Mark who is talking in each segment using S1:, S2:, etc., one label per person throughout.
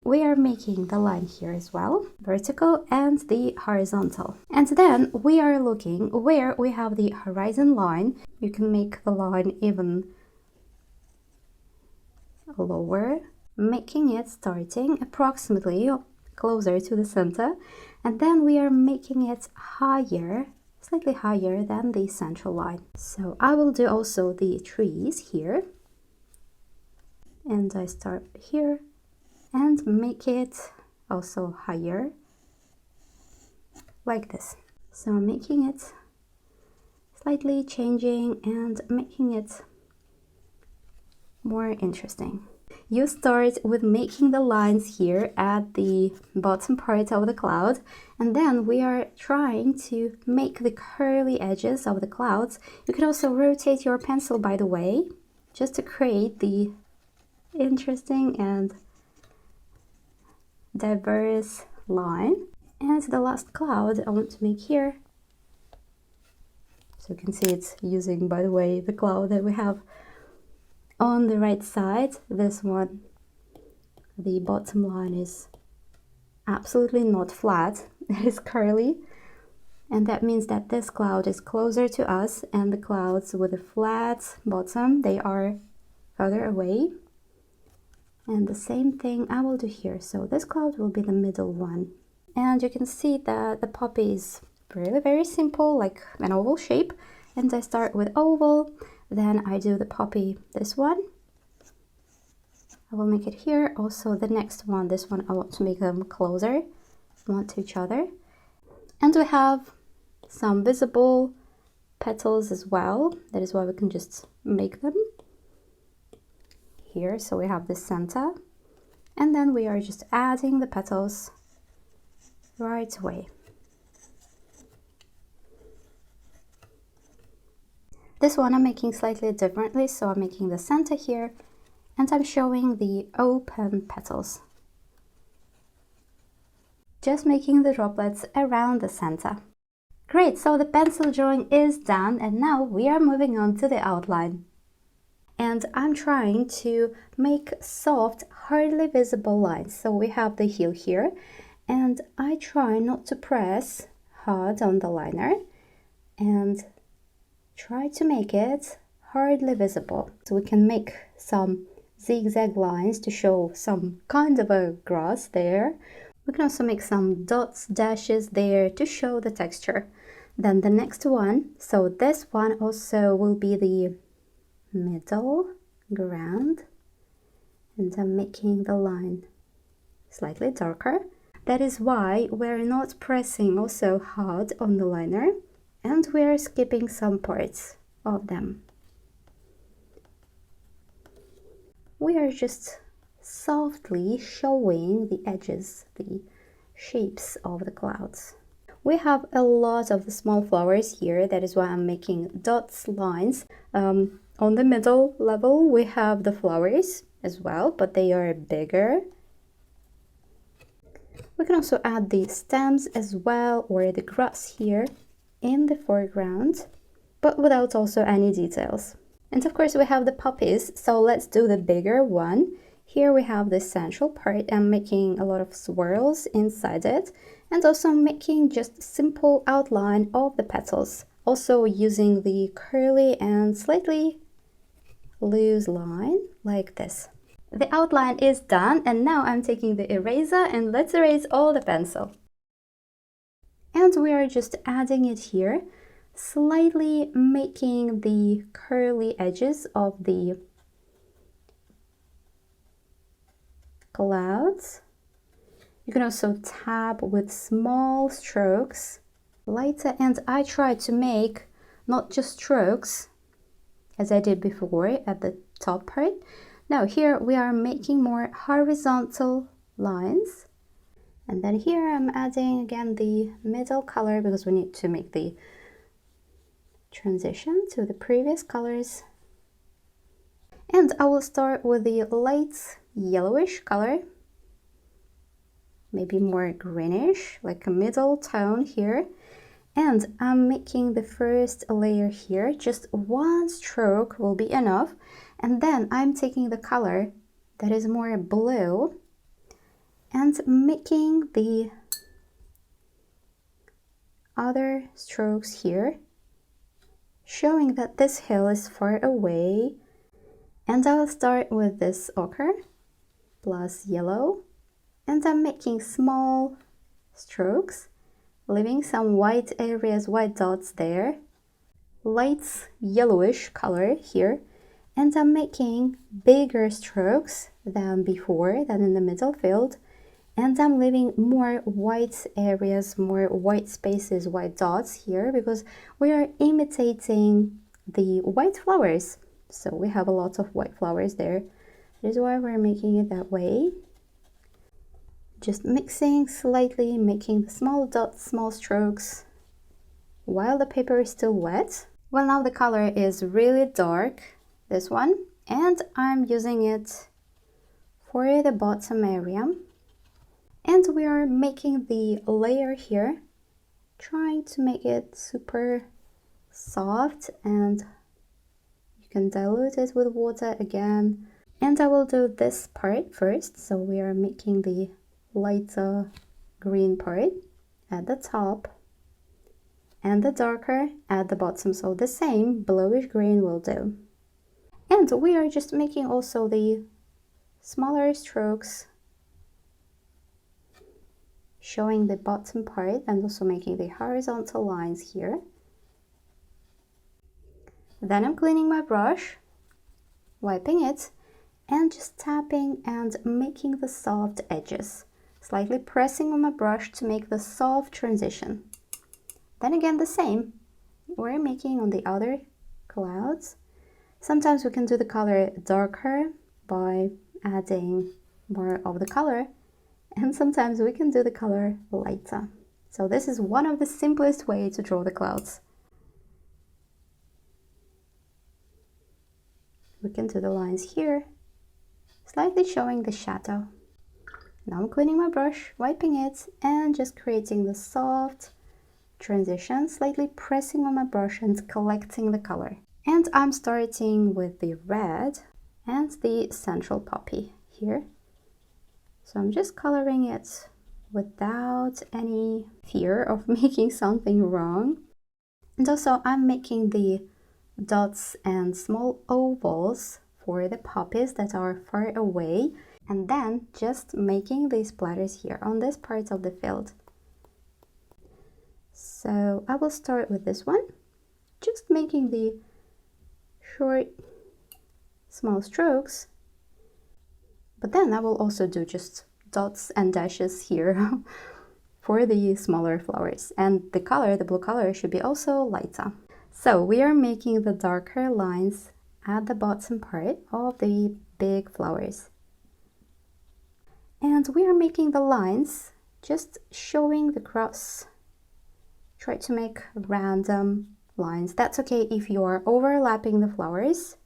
S1: we are making the line here as well, vertical and the horizontal. And then we are looking where we have the horizon line. You can make the line even lower, making it starting approximately closer to the center, and then we are making it higher, slightly higher than the central line. So I will do also the trees here, and I start here and make it also higher like this. So I'm making it slightly changing and making it more interesting. You start with making the lines here at the bottom part of the cloud, and then we are trying to make the curly edges of the clouds. You can also rotate your pencil, by the way, just to create the interesting and diverse line. And the last cloud I want to make here, so you can see it's using, by the way, the cloud that we have on the right side. This one, the bottom line is absolutely not flat, it is curly, and that means that this cloud is closer to us, and the clouds with a flat bottom, they are further away. And the same thing I will do here. So this cloud will be the middle one, and you can see that the poppy is really very simple, like an oval shape, and I start with oval, then I do the poppy, this one I will make it here. Also the next one, this one, I want to make them closer one to each other, and we have some visible petals as well. That is why we can just make them here. So we have the center, and then we are just adding the petals right away. This one I'm making slightly differently, so I'm making the center here, and I'm showing the open petals, just making the droplets around the center. Great, so the pencil drawing is done, and now we are moving on to the outline. And I'm trying to make soft, hardly visible lines. So we have the heel here, and I try not to press hard on the liner and try to make it hardly visible. So we can make some zigzag lines to show some kind of a grass there. We can also make some dots, dashes there to show the texture. Then the next one, so this one also will be the middle ground, and I'm making the line slightly darker. That is why we're not pressing also hard on the liner, and we're skipping some parts of them. We are just softly showing the edges, the shapes of the clouds. We have a lot of the small flowers here, that is why I'm making dots, lines. On the middle level we have the flowers as well, but they are bigger. We can also add the stems as well, or the grass here in the foreground, but without also any details. And of course we have the poppies, so let's do the bigger one. Here we have the central part. I'm making a lot of swirls inside it, and also making just simple outline of the petals, also using the curly and slightly loose line like this. The outline is done, and now I'm taking the eraser and let's erase all the pencil. And we are just adding it here, slightly making the curly edges of the clouds. You can also tap with small strokes, lighter, and I try to make not just strokes as I did before at the top part. Now here we are making more horizontal lines, and then here I'm adding again the middle color because we need to make the transition to the previous colors. And I will start with the light yellowish color, maybe more greenish, like a middle tone here. And I'm making the first layer here, just one stroke will be enough. And then I'm taking the color that is more blue, and making the other strokes here, showing that this hill is far away. And I'll start with this ochre plus yellow, and I'm making small strokes, leaving some white areas, white dots there, light yellowish color here, and I'm making bigger strokes than before, than in the middle field, and I'm leaving more white areas, more white spaces, white dots here, because we are imitating the white flowers. So we have a lot of white flowers there. That is why we're making it that way. Just mixing slightly, making the small dots, small strokes, while the paper is still wet. Well, now the color is really dark, this one, and I'm using it for the bottom area. And we are making the layer here, trying to make it super soft, and you can dilute it with water again. And I will do this part first. So we are making the lighter green part at the top and the darker at the bottom. So the same bluish green will do. And we are just making also the smaller strokes, showing the bottom part and also making the horizontal lines here. Then I'm cleaning my brush, wiping it, and just tapping and making the soft edges, slightly pressing on my brush to make the soft transition. Then again the same, we're making on the other clouds. Sometimes we can do the color darker by adding more of the color, and sometimes we can do the color lighter. So this is one of the simplest ways to draw the clouds. We can do the lines here, slightly showing the shadow. Now I'm cleaning my brush, wiping it, and just creating the soft transition, slightly pressing on my brush and collecting the color. And I'm starting with the red and the central poppy here. So I'm just coloring it without any fear of making something wrong. And also I'm making the dots and small ovals for the poppies that are far away, and then just making these splatters here on this part of the field. So I will start with this one, just making the short small strokes, but then I will also do just dots and dashes here for the smaller flowers, and the color, the blue color, should be also lighter. So we are making the darker lines at the bottom part of the big flowers, and we are making the lines just showing the cross. Try to make random lines. That's okay if you are overlapping the flowers.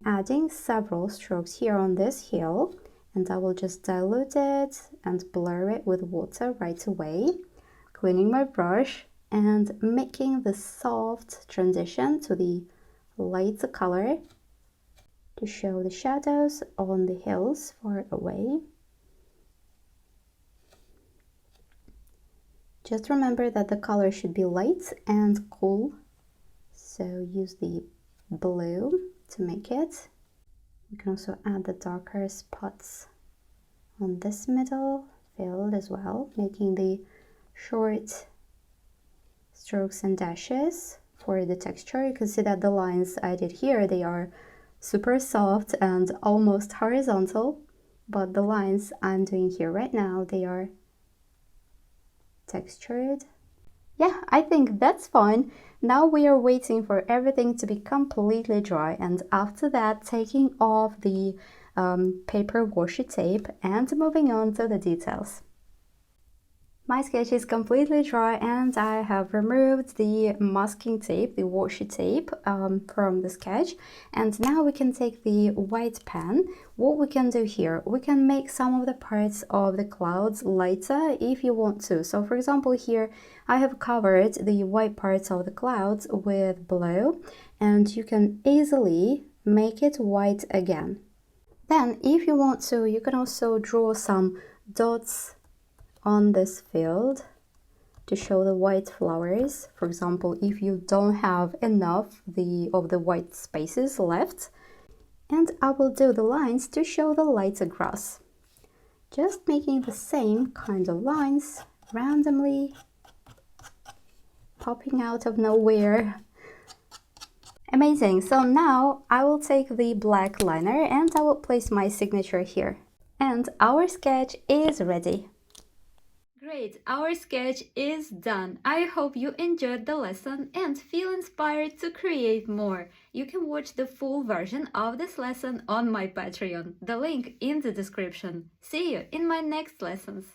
S1: Adding several strokes here on this hill, and I will just dilute it and blur it with water right away. Cleaning my brush and making the soft transition to the lighter color to show the shadows on the hills far away. Just remember that the color should be light and cool, so use the blue to make it. You can also add the darker spots on this middle field as well, making the short strokes and dashes for the texture. You can see that the lines I did here, they are super soft and almost horizontal, but the lines I'm doing here right now, they are textured. Yeah, I think that's fine. Now we are waiting for everything to be completely dry, and after that taking off the paper washi tape and moving on to the details. My sketch is completely dry and I have removed the masking tape, the washi tape from the sketch, and now we can take the white pen. What we can do here, we can make some of the parts of the clouds lighter if you want to. So for example here I have covered the white parts of the clouds with blue, and you can easily make it white again. Then if you want to, you can also draw some dots on this field to show the white flowers. For example, if you don't have enough of the white spaces left. And I will do the lines to show the lighter grass. Just making the same kind of lines randomly, popping out of nowhere. Amazing! So now I will take the black liner and I will place my signature here. And our sketch is ready. Great, our sketch is done. I hope you enjoyed the lesson and feel inspired to create more. You can watch the full version of this lesson on my Patreon, the link in the description. See you in my next lessons.